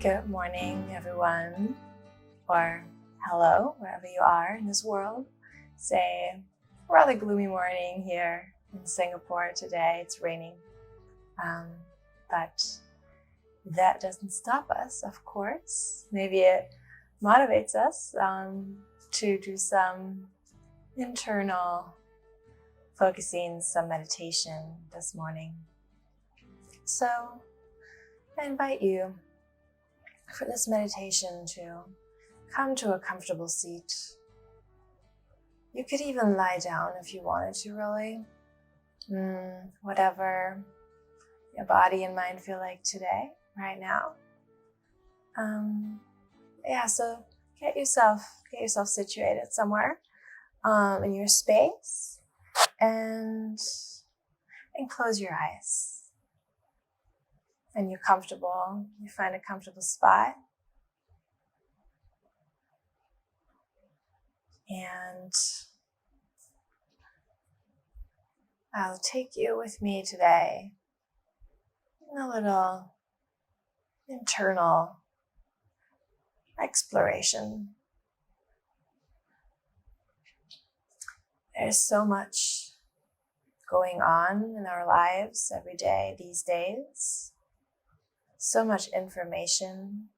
Good morning, everyone, or hello, wherever you are in this world. It's a rather gloomy morning here in Singapore today. It's raining, but that doesn't stop us, of course. Maybe it motivates us to do some internal focusing, some meditation this morning. So I invite you for this meditation to come to a comfortable seat. You could even lie down if you wanted to, really. Whatever your body and mind feel like today, right now. So get yourself situated somewhere in your space and close your eyes. And you're comfortable, you find a comfortable spot. And I'll take you with me today in a little internal exploration. There's so much going on in our lives every day these days. So much information,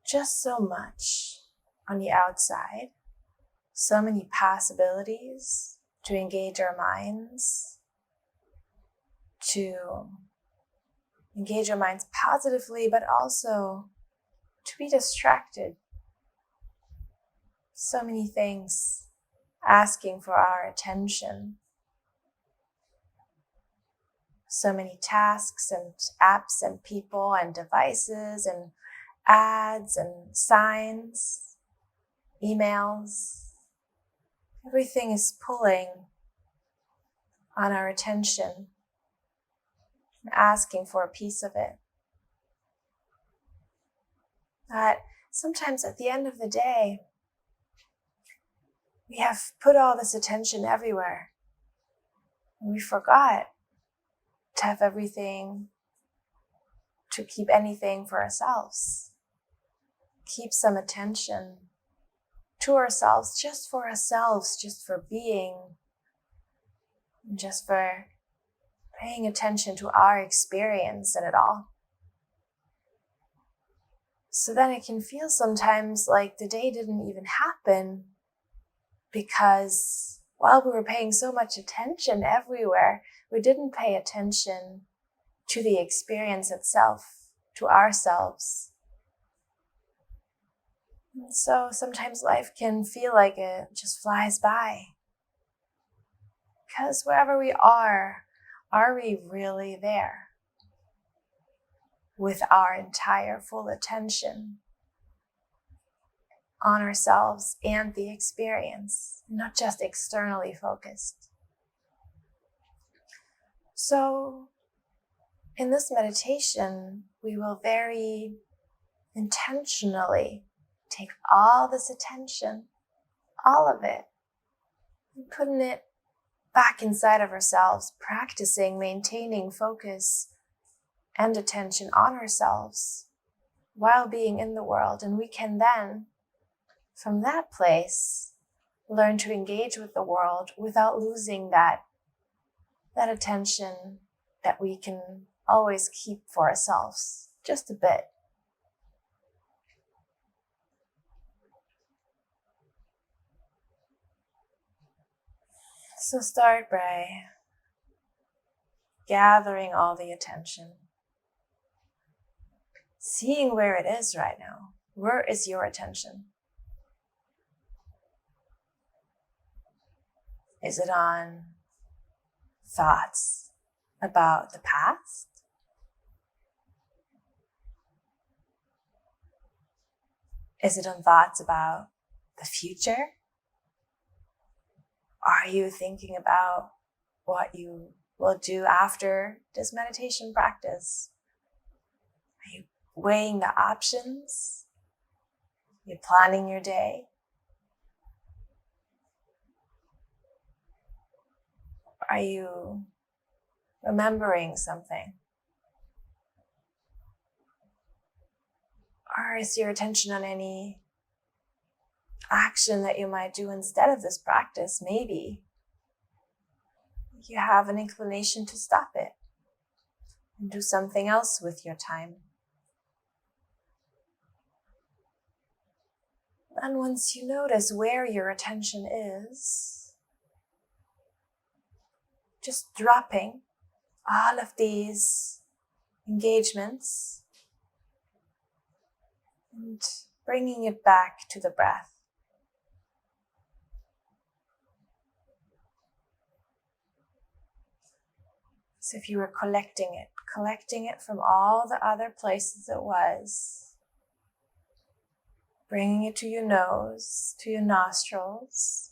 just so much on the outside, so many possibilities to engage our minds, to engage our minds positively, but also to be distracted. So many things asking for our attention. So many tasks and apps and people and devices and ads and signs, emails. Everything is pulling on our attention and asking for a piece of it. That sometimes at the end of the day, we have put all this attention everywhere and we forgot to have everything, to keep anything for ourselves. Keep some attention to ourselves, just for being, just for paying attention to our experience in it all. So then it can feel sometimes like the day didn't even happen because while we were paying so much attention everywhere, we didn't pay attention to the experience itself, to ourselves. And so sometimes life can feel like it just flies by. Because wherever we are we really there with our entire full attention on ourselves and the experience, not just externally focused? So in this meditation, we will very intentionally take all this attention, all of it, and putting it back inside of ourselves, practicing, maintaining focus and attention on ourselves while being in the world. And we can then, from that place, learn to engage with the world without losing that attention that we can always keep for ourselves, just a bit. So start by gathering all the attention, seeing where it is right now. Where is your attention? Is it on thoughts about the past? Is it on thoughts about the future? Are you thinking about what you will do after this meditation practice? Are you weighing the options? Are you planning your day? Are you remembering something? Or is your attention on any action that you might do instead of this practice? Maybe you have an inclination to stop it and do something else with your time. And once you notice where your attention is, just dropping all of these engagements and bringing it back to the breath. So if you were collecting it from all the other places it was, bringing it to your nose, to your nostrils,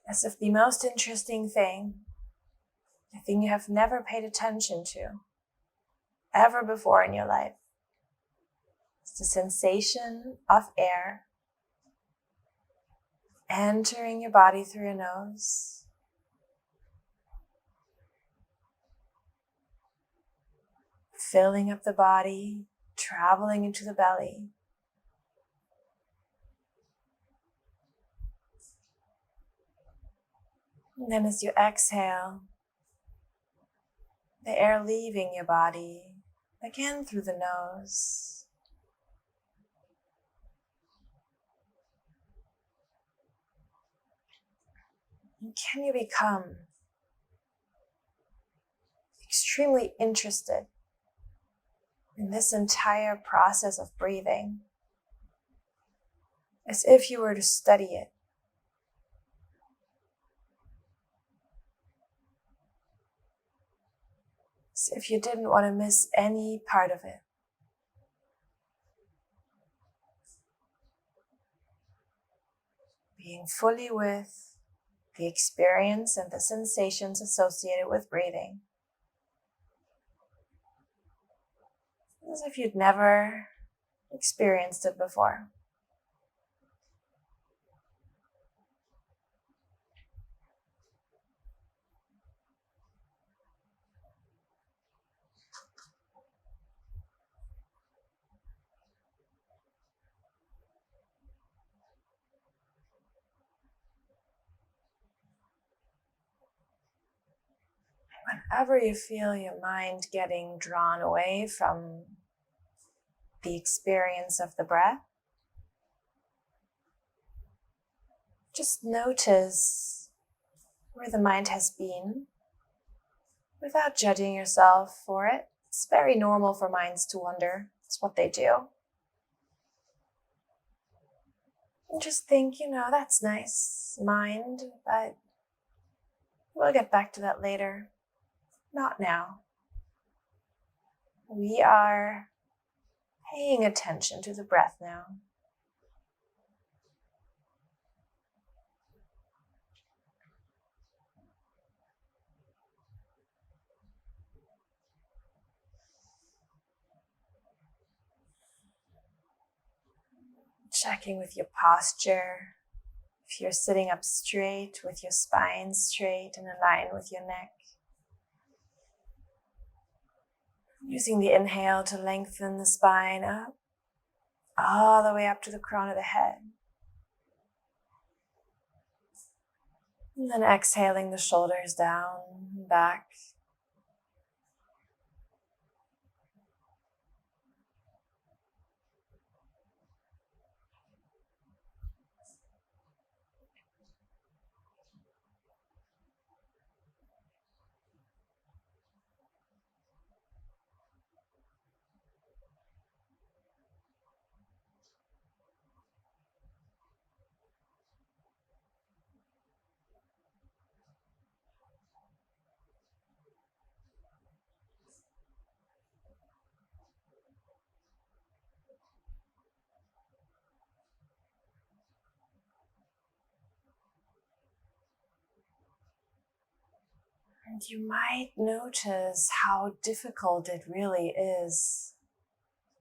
as if the most interesting thing, the thing you have never paid attention to ever before in your life, is the sensation of air entering your body through your nose, filling up the body, traveling into the belly. And then as you exhale, the air leaving your body, again through the nose. And can you become extremely interested in this entire process of breathing, as if you were to study it? As if you didn't want to miss any part of it. Being fully with the experience and the sensations associated with breathing. As if you'd never experienced it before. Whenever you feel your mind getting drawn away from the experience of the breath, just notice where the mind has been without judging yourself for it. It's very normal for minds to wander. It's what they do. And just think, that's nice, mind, but we'll get back to that later. Not now. We are paying attention to the breath now. Checking with your posture. If you're sitting up straight with your spine straight and aligned with your neck. Using the inhale to lengthen the spine up, all the way up to the crown of the head. And then exhaling the shoulders down, back. And you might notice how difficult it really is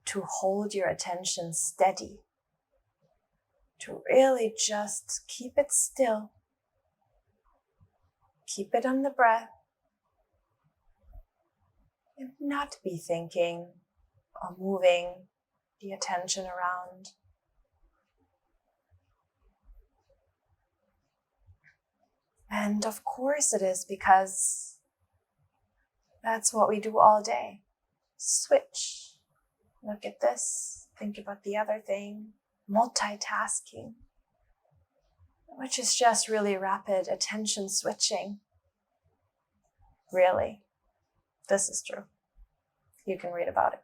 to hold your attention steady, to really just keep it still, keep it on the breath, and not be thinking or moving the attention around. And of course it is, because that's what we do all day. Switch. Look at this. Think about the other thing. Multitasking, which is just really rapid attention switching. Really. This is true. You can read about it.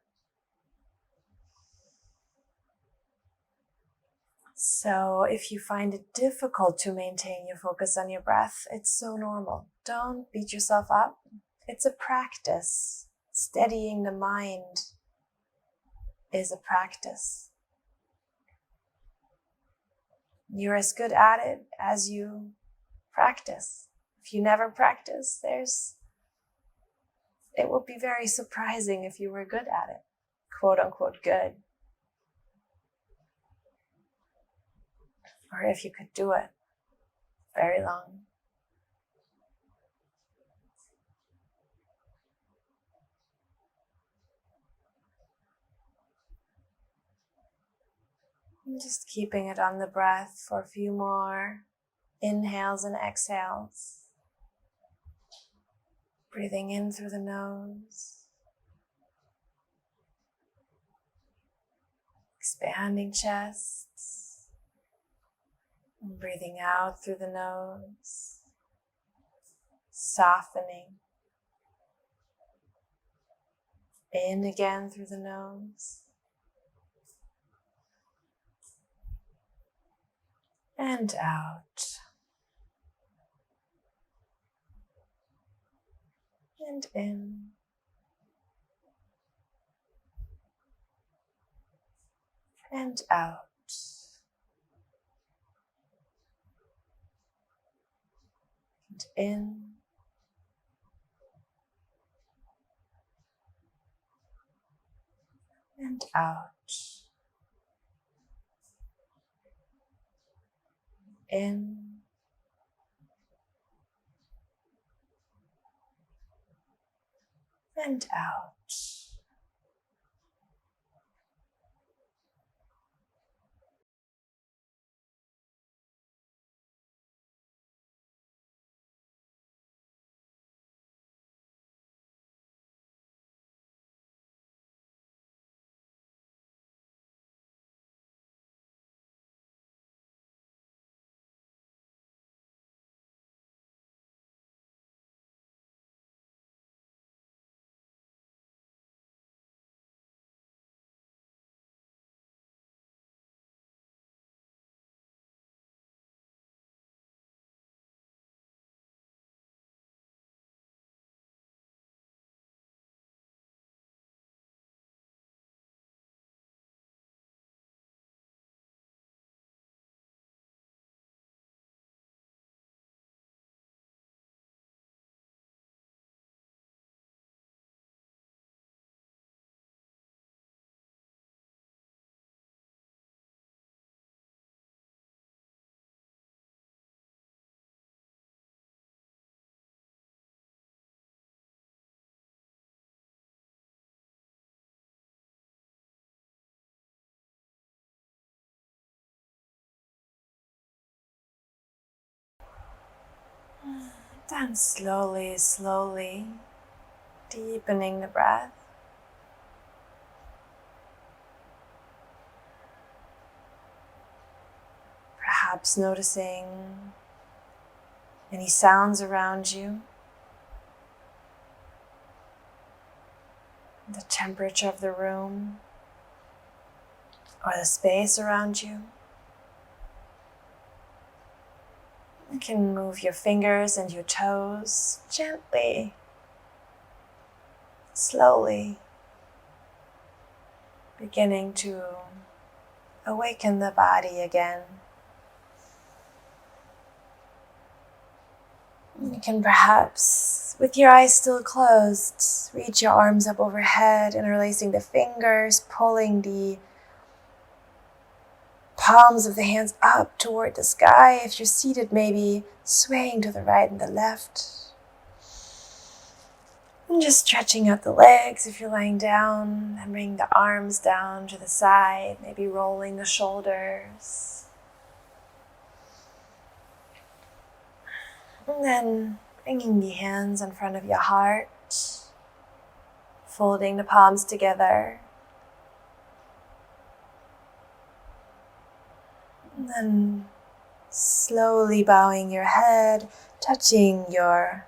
So if you find it difficult to maintain your focus on your breath, it's so normal. Don't beat yourself up. It's a practice. Steadying the mind is a practice. You're as good at it as you practice. If you never practice, it would be very surprising if you were good at it, quote unquote good. Or if you could do it very long. And just keeping it on the breath for a few more inhales and exhales. Breathing in through the nose. Expanding chests. And breathing out through the nose. Softening. In again through the nose. And out. And in. And out. And in. And out. In. And out. Then slowly, slowly deepening the breath. Perhaps noticing any sounds around you, the temperature of the room, or the space around you. You can move your fingers and your toes gently, slowly, beginning to awaken the body again. You can perhaps, with your eyes still closed, reach your arms up overhead, interlacing the fingers, pulling the palms of the hands up toward the sky. If you're seated, maybe swaying to the right and the left. And just stretching out the legs if you're lying down, and bring the arms down to the side, maybe rolling the shoulders. And then bringing the hands in front of your heart, folding the palms together. And then slowly bowing your head, touching your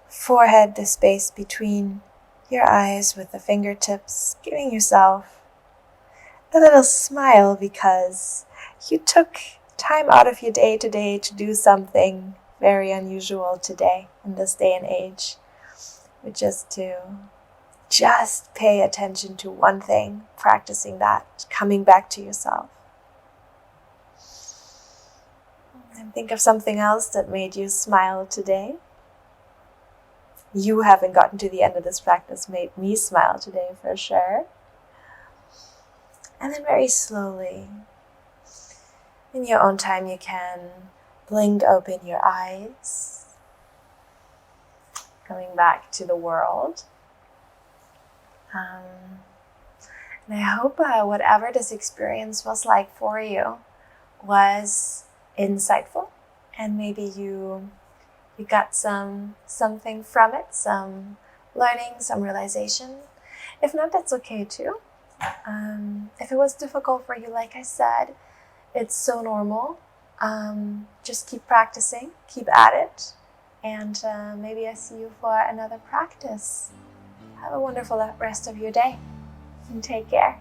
forehead, the space between your eyes with the fingertips, giving yourself a little smile because you took time out of your day today to do something very unusual today in this day and age, which is to just pay attention to one thing, practicing that, coming back to yourself. And think of something else that made you smile today. You haven't gotten to the end of this practice, made me smile today for sure. And then very slowly, in your own time, you can blink open your eyes, coming back to the world. And I hope whatever this experience was like for you was insightful, and maybe you got something from it, some learning, some realization. If not, that's okay too. If it was difficult for you, like I said, it's so normal. Just keep practicing, keep at it, and maybe I see you for another practice. Have a wonderful rest of your day, and take care.